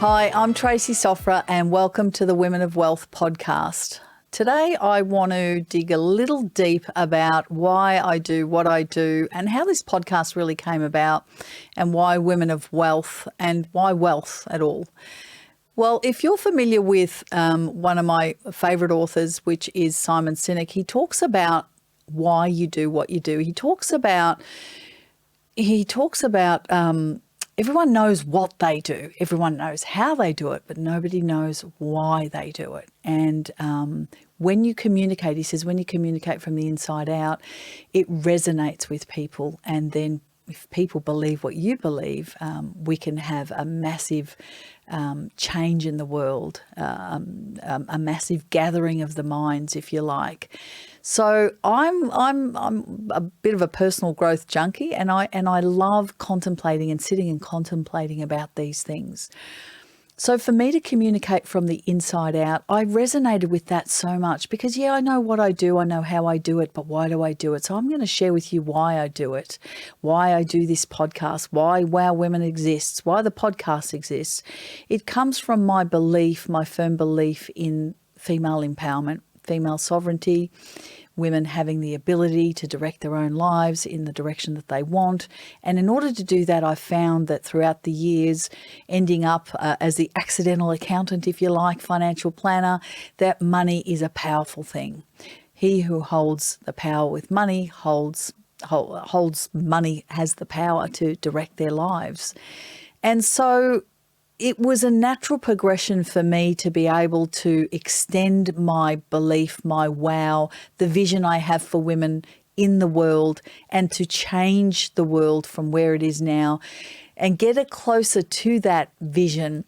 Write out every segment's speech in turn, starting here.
Hi, I'm Tracy Sofra and welcome to the Women of Wealth podcast. Today I want to dig a little deep about why I do what I do and how this podcast really came about and why Women of Wealth and why wealth at all. Well, if you're familiar with one of my favourite authors, which is Simon Sinek, he talks about why you do what you do. He talks about everyone knows what they do. Everyone knows how they do it, but nobody knows why they do it. And when you communicate, he says, when you communicate from the inside out, it resonates with people. And then if people believe what you believe, we can have a massive change in the world, a massive gathering of the minds, if you like. So I'm a bit of a personal growth junkie, and I love contemplating and sitting and contemplating about these things. So for me to communicate from the inside out, I resonated with that so much because, I know what I do, I know how I do it, but why do I do it? So I'm going to share with you why I do it, why I do this podcast, why Wow Women exists, why the podcast exists. It comes from my belief, my firm belief in female empowerment, female sovereignty, women having the ability to direct their own lives in the direction that they want. And in order to do that, I found that throughout the years, ending up as the accidental accountant, if you like, financial planner, that money is a powerful thing. He who holds the power with money holds money, has the power to direct their lives. And so it was a natural progression for me to be able to extend my belief, my wow, the vision I have for women in the world, and to change the world from where it is now and get it closer to that vision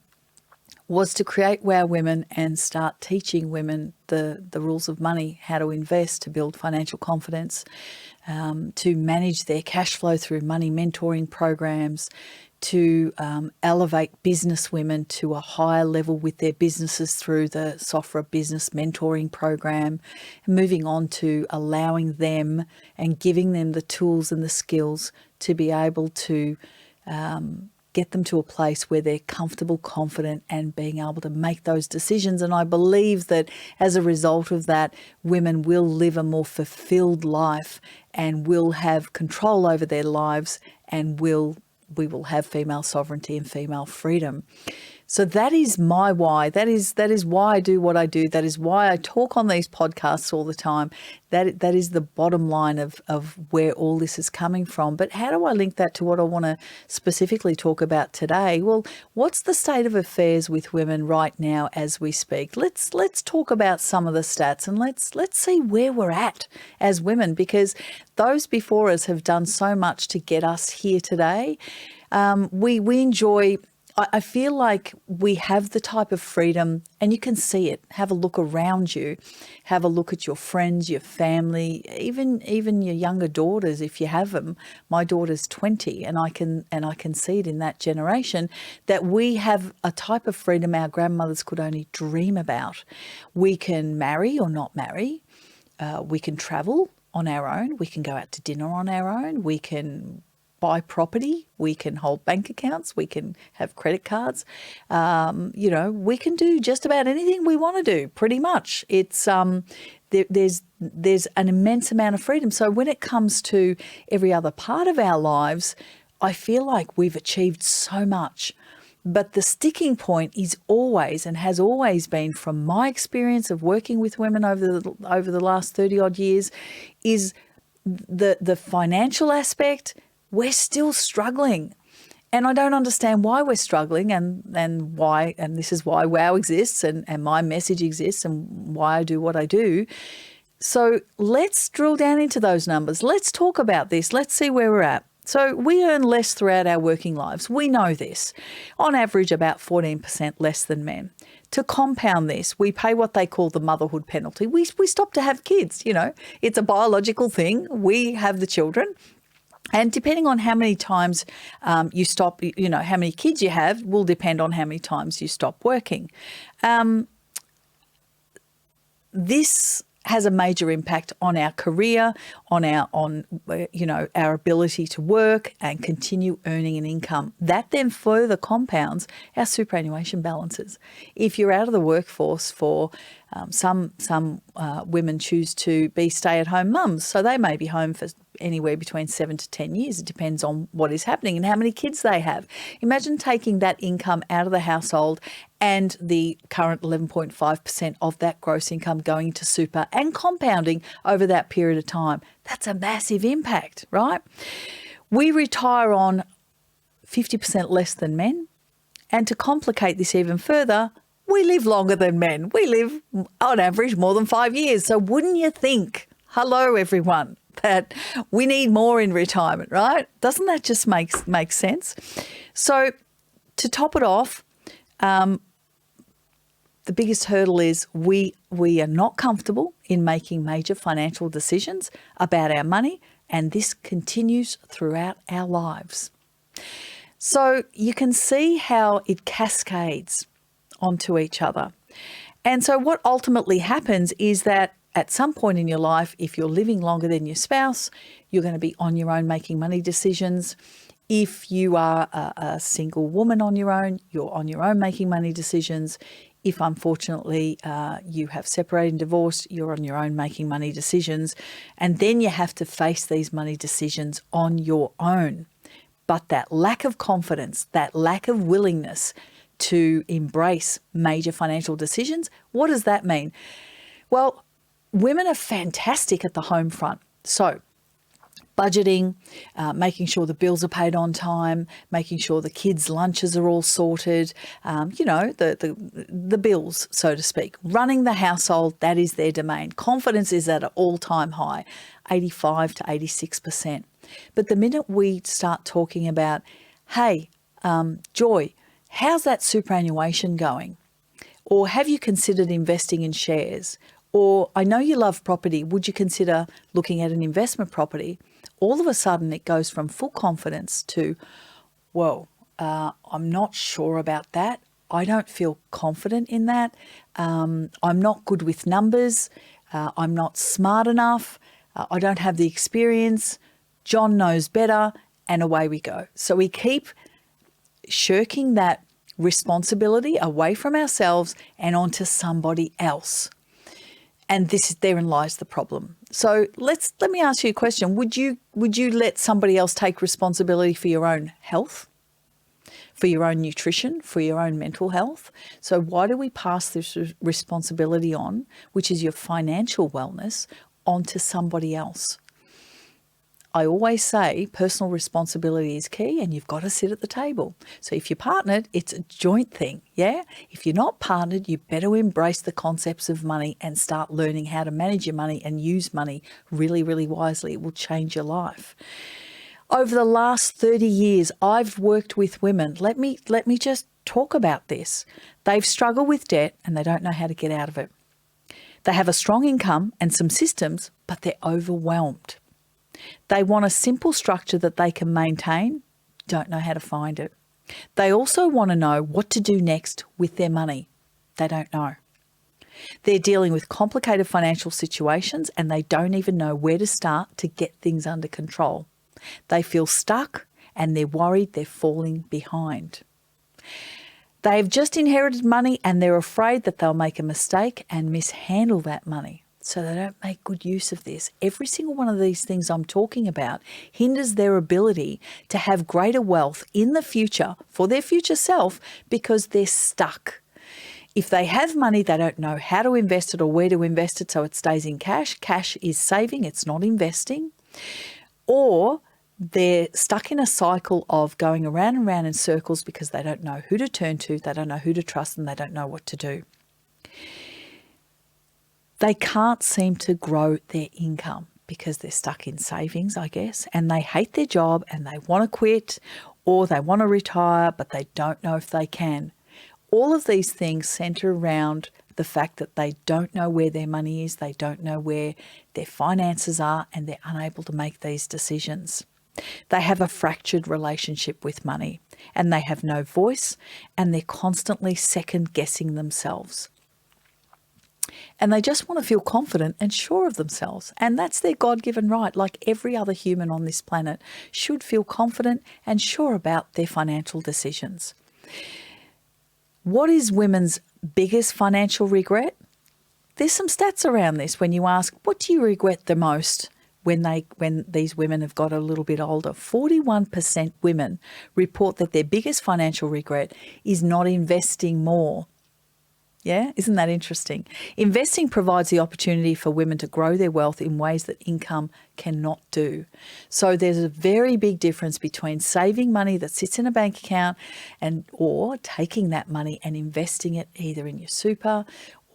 was to create Wow Women and start teaching women the rules of money, how to invest, to build financial confidence, to manage their cash flow through money mentoring programs, to elevate business women to a higher level with their businesses through the Sofra Business Mentoring Program, and moving on to allowing them and giving them the tools and the skills to be able to get them to a place where they're comfortable, confident, and being able to make those decisions. And I believe that as a result of that, women will live a more fulfilled life and will have control over their lives, and we will have female sovereignty and female freedom. So that is my why. That is why I do what I do. That is why I talk on these podcasts all the time. That is the bottom line of where all this is coming from. But how do I link that to what I want to specifically talk about today? Well, what's the state of affairs with women right now as we speak? Let's talk about some of the stats, and let's see where we're at as women, because those before us have done so much to get us here today. We enjoy. I feel like we have the type of freedom, and you can see it. Have a look around you. Have a look at your friends, your family, even your younger daughters if you have them. My daughter's 20, and I can see it in that generation that we have a type of freedom our grandmothers could only dream about. We can marry or not marry. We can travel on our own. We can go out to dinner on our own. We can buy property, we can hold bank accounts, we can have credit cards, we can do just about anything we want to do, pretty much. It's there's an immense amount of freedom. So when it comes to every other part of our lives, I feel like we've achieved so much. But the sticking point is always, and has always been, from my experience of working with women over the last 30 odd years, is the financial aspect. We're still struggling, and I don't understand why we're struggling, and why, and this is why WOW exists and my message exists and why I do what I do. So let's drill down into those numbers. Let's talk about this. Let's see where we're at. So we earn less throughout our working lives. We know this. On average, about 14% less than men. To compound this, we pay what they call the motherhood penalty. We stop to have kids, It's a biological thing. We have the children. And depending on how many times you stop, how many kids you have will depend on how many times you stop working. This has a major impact on our career, on our ability to work and continue earning an income. That then further compounds our superannuation balances. If you're out of the workforce for some women choose to be stay-at-home mums, so they may be home for anywhere between 7 to 10 years. It depends on what is happening and how many kids they have. Imagine taking that income out of the household and the current 11.5% of that gross income going to super and compounding over that period of time. That's a massive impact, right? We retire on 50% less than men. And to complicate this even further, we live longer than men. We live on average more than 5 years. So wouldn't you think, hello everyone, that we need more in retirement, right? Doesn't that just make sense? So to top it off, the biggest hurdle is we are not comfortable in making major financial decisions about our money, and this continues throughout our lives. So you can see how it cascades onto each other. And so what ultimately happens is that at some point in your life, if you're living longer than your spouse, you're going to be on your own making money decisions. If you are a single woman on your own, you're on your own making money decisions. If unfortunately you have separated and divorced, you're on your own making money decisions. And then you have to face these money decisions on your own. But that lack of confidence, that lack of willingness to embrace major financial decisions, what does that mean? Well, women are fantastic at the home front. So budgeting, making sure the bills are paid on time, making sure the kids' lunches are all sorted, the bills, so to speak. Running the household, that is their domain. Confidence is at an all-time high, 85 to 86%. But the minute we start talking about, hey, Joy, how's that superannuation going? Or have you considered investing in shares? Or I know you love property. Would you consider looking at an investment property? All of a sudden it goes from full confidence to, whoa, I'm not sure about that. I don't feel confident in that. I'm not good with numbers. I'm not smart enough. I don't have the experience. John knows better, and away we go. So we keep shirking that responsibility away from ourselves and onto somebody else. And therein lies the problem. So let me ask you a question. Would you let somebody else take responsibility for your own health, for your own nutrition, for your own mental health? So why do we pass this responsibility on, which is your financial wellness, onto somebody else? I always say personal responsibility is key, and you've got to sit at the table. So if you're partnered, it's a joint thing, yeah? If you're not partnered, you better embrace the concepts of money and start learning how to manage your money and use money really, really wisely. It will change your life. Over the last 30 years, I've worked with women. Let me just talk about this. They've struggled with debt and they don't know how to get out of it. They have a strong income and some systems, but they're overwhelmed. They want a simple structure that they can maintain, don't know how to find it. They also want to know what to do next with their money. They don't know. They're dealing with complicated financial situations and they don't even know where to start to get things under control. They feel stuck and they're worried they're falling behind. They've just inherited money and they're afraid that they'll make a mistake and mishandle that money. So they don't make good use of this. Every single one of these things I'm talking about hinders their ability to have greater wealth in the future for their future self because they're stuck. If they have money, they don't know how to invest it or where to invest it so it stays in cash. Cash is saving, it's not investing. Or they're stuck in a cycle of going around and around in circles because they don't know who to turn to, they don't know who to trust, and they don't know what to do. They can't seem to grow their income because they're stuck in savings, I guess, and they hate their job and they want to quit or they want to retire, but they don't know if they can. All of these things centre around the fact that they don't know where their money is, they don't know where their finances are, and they're unable to make these decisions. They have a fractured relationship with money and they have no voice and they're constantly second-guessing themselves. And they just want to feel confident and sure of themselves. And that's their God-given right. Like every other human on this planet should feel confident and sure about their financial decisions. What is women's biggest financial regret? There's some stats around this when you ask, what do you regret the most when these women have got a little bit older? 41% women report that their biggest financial regret is not investing more. Yeah, isn't that interesting? Investing provides the opportunity for women to grow their wealth in ways that income cannot do. So there's a very big difference between saving money that sits in a bank account or taking that money and investing it either in your super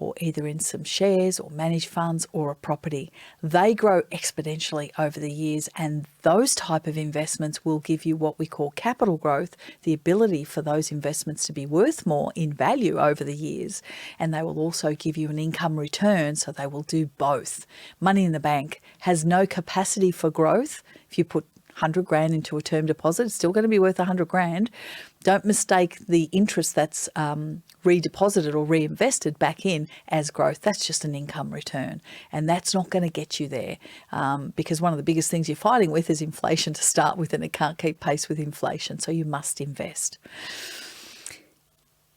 or either in some shares or managed funds or a property. They grow exponentially over the years, and those type of investments will give you what we call capital growth, the ability for those investments to be worth more in value over the years, and they will also give you an income return, so they will do both. Money in the bank has no capacity for growth. If you put 100 grand into a term deposit, it's still going to be worth 100 grand. Don't mistake the interest that's redeposited or reinvested back in as growth. That's just an income return, and that's not going to get you there because one of the biggest things you're fighting with is inflation to start with, and it can't keep pace with inflation, so you must invest.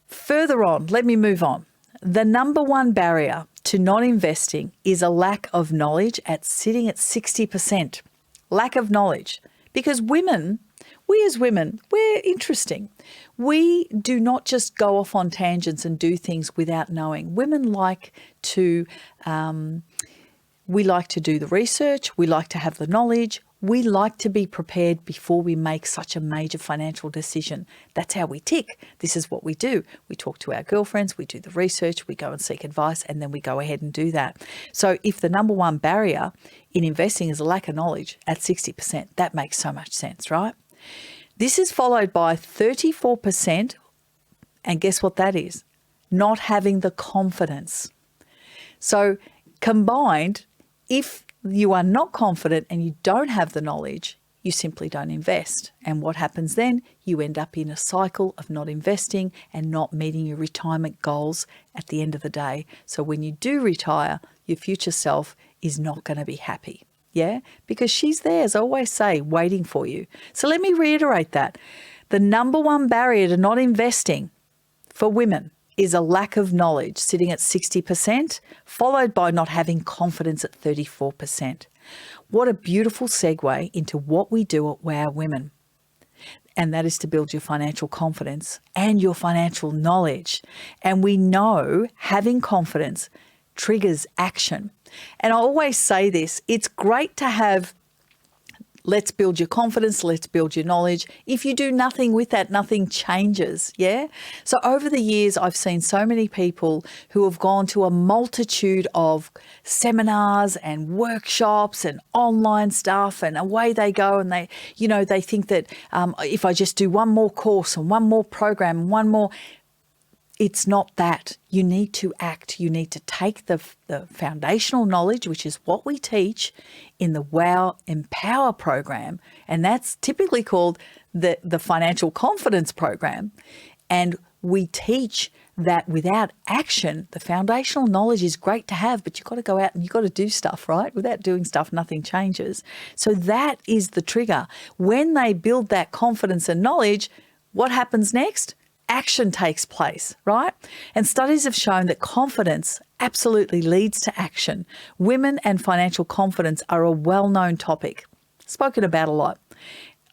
Further on, let me move on. The number one barrier to not investing is a lack of knowledge, sitting at 60%. Lack of knowledge. Because women, we as women, we're interesting. We do not just go off on tangents and do things without knowing. Women like to, we like to do the research. We like to have the knowledge. We like to be prepared before we make such a major financial decision. That's how we tick. This is what we do. We talk to our girlfriends, we do the research, we go and seek advice, and then we go ahead and do that. So if the number one barrier in investing is a lack of knowledge at 60%, that makes so much sense, right? This is followed by 34%, and guess what that is? Not having the confidence. So combined, if you are not confident and you don't have the knowledge, you simply don't invest. And what happens then? You end up in a cycle of not investing and not meeting your retirement goals at the end of the day. So when you do retire, your future self is not going to be happy. Yeah, because she's there, as I always say, waiting for you. So let me reiterate that. The number one barrier to not investing for women is a lack of knowledge, sitting at 60%, followed by not having confidence at 34%. What a beautiful segue into what we do at Wow Women. And that is to build your financial confidence and your financial knowledge. And we know having confidence triggers action. And I always say this, it's great to have, let's build your confidence, let's build your knowledge. If you do nothing with that, nothing changes, yeah? So over the years, I've seen so many people who have gone to a multitude of seminars and workshops and online stuff, and away they go, and they think that if I just do one more course and one more program and one more, it's not that. You need to act. You need to take the foundational knowledge, which is what we teach in the Wow Empower program, and that's typically called the Financial Confidence Program. And we teach that without action, the foundational knowledge is great to have, but you've got to go out and you've got to do stuff, right? Without doing stuff, nothing changes. So that is the trigger. When they build that confidence and knowledge, what happens next? Action takes place, right? And studies have shown that confidence absolutely leads to action. Women and financial confidence are a well-known topic, spoken about a lot.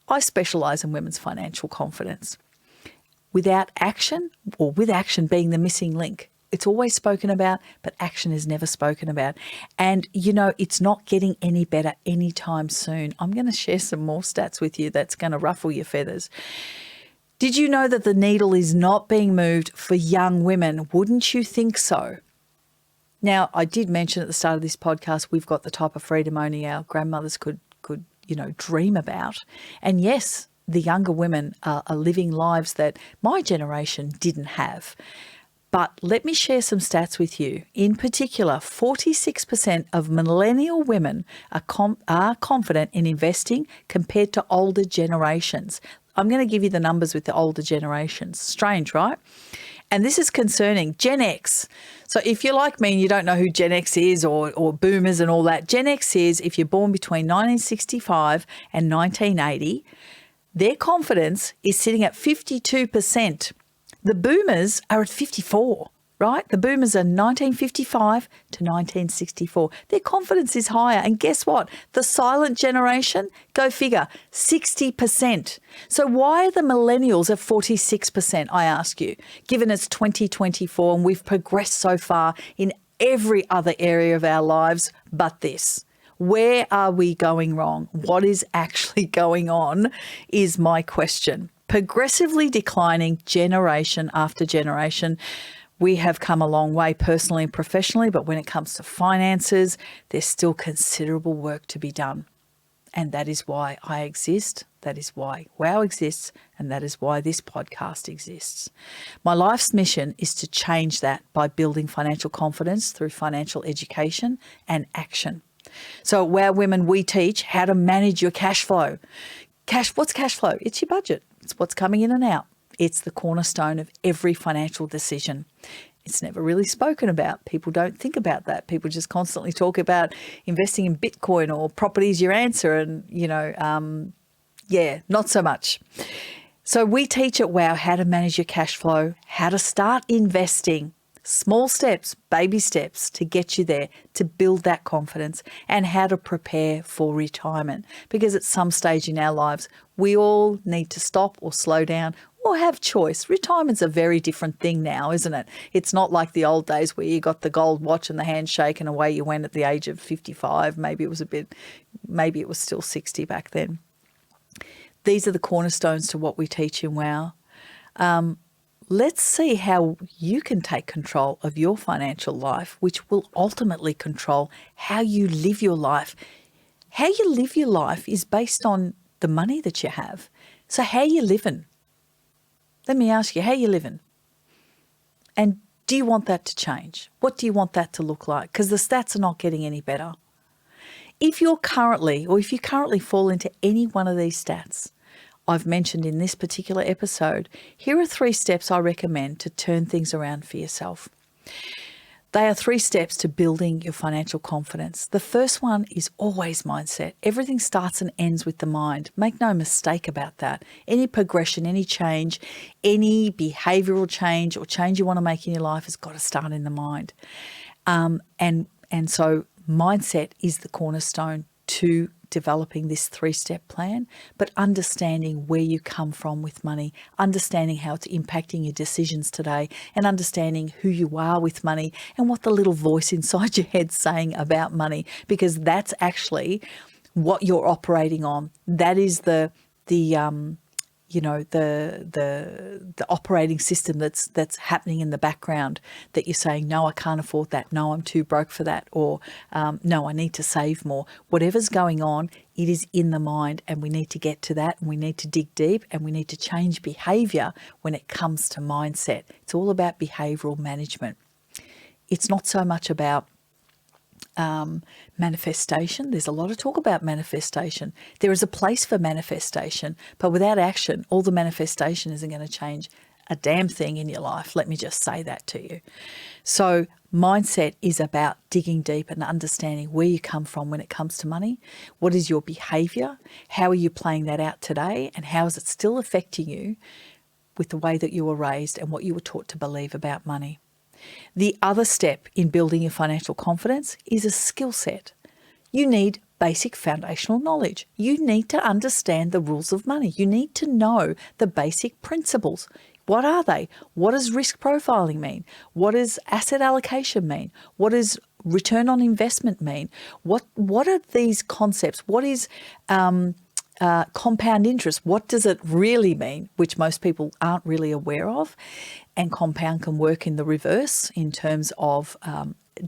I specialise in women's financial confidence. Without action, or with action being the missing link, it's always spoken about, but action is never spoken about. And, it's not getting any better anytime soon. I'm going to share some more stats with you that's going to ruffle your feathers. Did you know that the needle is not being moved for young women? Wouldn't you think so? Now, I did mention at the start of this podcast, we've got the type of freedom only our grandmothers could dream about. And yes, the younger women are living lives that my generation didn't have. But let me share some stats with you. In particular, 46% of millennial women are confident in investing compared to older generations. I'm going to give you the numbers with the older generations. Strange, right? And this is concerning. Gen X. So if you're like me and you don't know who Gen X is or boomers and all that, Gen X is if you're born between 1965 and 1980, their confidence is sitting at 52%. The boomers are at 54, right? The boomers are 1955 to 1964. Their confidence is higher. And guess what? The silent generation, go figure, 60%. So why are the millennials at 46%, I ask you, given it's 2024 and we've progressed so far in every other area of our lives but this? Where are we going wrong? What is actually going on is my question. Progressively declining generation after generation. We have come a long way personally and professionally, but when it comes to finances, there's still considerable work to be done. And that is why I exist. That is why WOW exists. And that is why this podcast exists. My life's mission is to change that by building financial confidence through financial education and action. So at WOW Women, we teach how to manage your cash flow. What's cash flow? It's your budget. It's what's coming in and out. It's the cornerstone of every financial decision. It's never really spoken about. People don't think about that. People just constantly talk about investing in Bitcoin or property is your answer. And, not so much. So we teach at WOW how to manage your cash flow, how to start investing. Small steps, baby steps to get you there, to build that confidence, and how to prepare for retirement. Because at some stage in our lives, we all need to stop or slow down or have choice. Retirement's a very different thing now, isn't it? It's not like the old days where you got the gold watch and the handshake and away you went at the age of 55. Maybe it was still 60 back then. These are the cornerstones to what we teach in WOW. Let's see how you can take control of your financial life, which will ultimately control how you live your life. How you live your life is based on the money that you have. So how you living? Let me ask you, how you living? And do you want that to change? What do you want that to look like? Because the stats are not getting any better. If you currently fall into any one of these stats I've mentioned in this particular episode, here are 3 steps I recommend to turn things around for yourself. They are 3 steps to building your financial confidence. The first one is always mindset. Everything starts and ends with the mind. Make no mistake about that. Any progression, any change, any behavioural change or change you want to make in your life has got to start in the mind. And so mindset is the cornerstone to developing this 3-step plan, but understanding where you come from with money, understanding how it's impacting your decisions today, and understanding who you are with money and what the little voice inside your head's saying about money, because that's actually what you're operating on. That is the operating system that's happening in the background, that you're saying, no, I can't afford that. No, I'm too broke for that. Or no, I need to save more. Whatever's going on, it is in the mind, and we need to get to that, and we need to dig deep, and we need to change behavior when it comes to mindset. It's all about behavioral management. It's not so much about manifestation. There's a lot of talk about manifestation. There is a place for manifestation, but without action, all the manifestation isn't going to change a damn thing in your life. Let me just say that to you. So mindset is about digging deep and understanding where you come from when it comes to money. What is your behavior? How are you playing that out today? And how is it still affecting you with the way that you were raised and what you were taught to believe about money? The other step in building your financial confidence is a skill set. You need basic foundational knowledge. You need to understand the rules of money. You need to know the basic principles. What are they? What does risk profiling mean? What does asset allocation mean? What does return on investment mean? What are these concepts? What is compound interest? What does it really mean? Which most people aren't really aware of. And compound can work in the reverse in terms of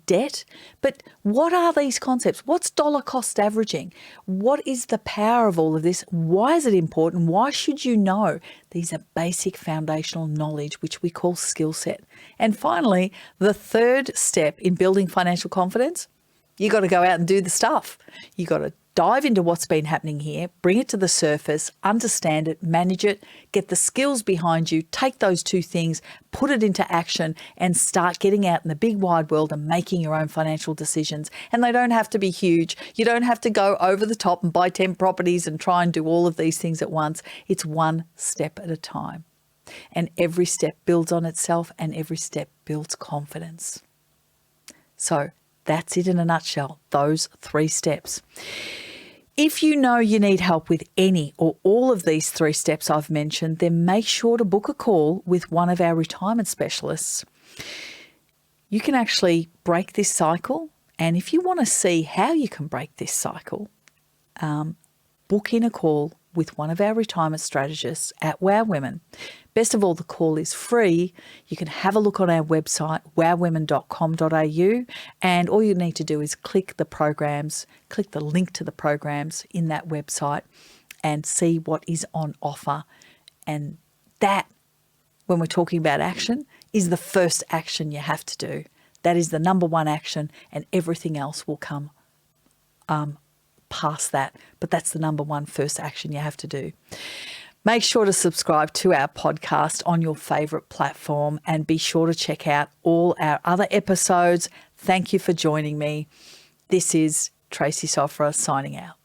debt. But what are these concepts? What's dollar cost averaging? What is the power of all of this? Why is it important? Why should you know? These are basic foundational knowledge, which we call skill set. And finally, the third step in building financial confidence, you got to go out and do the stuff. You got to dive into what's been happening here, bring it to the surface, understand it, manage it, get the skills behind you, take those two things, put it into action and start getting out in the big wide world and making your own financial decisions. And they don't have to be huge. You don't have to go over the top and buy 10 properties and try and do all of these things at once. It's one step at a time. And every step builds on itself and every step builds confidence. So that's it in a nutshell, those 3 steps. If you know you need help with any or all of these 3 steps I've mentioned, then make sure to book a call with one of our retirement specialists. You can actually break this cycle, and if you want to see how you can break this cycle, book in a call with one of our retirement strategists at Wow Women. Best of all, the call is free. You can have a look on our website, wowwomen.com.au, and all you need to do is click the link to the programs in that website and see what is on offer. And that, when we're talking about action, is the first action you have to do. That is the number one action, and everything else will come past that. But that's the number one first action you have to do. Make sure to subscribe to our podcast on your favourite platform and be sure to check out all our other episodes. Thank you for joining me. This is Tracy Sofra signing out.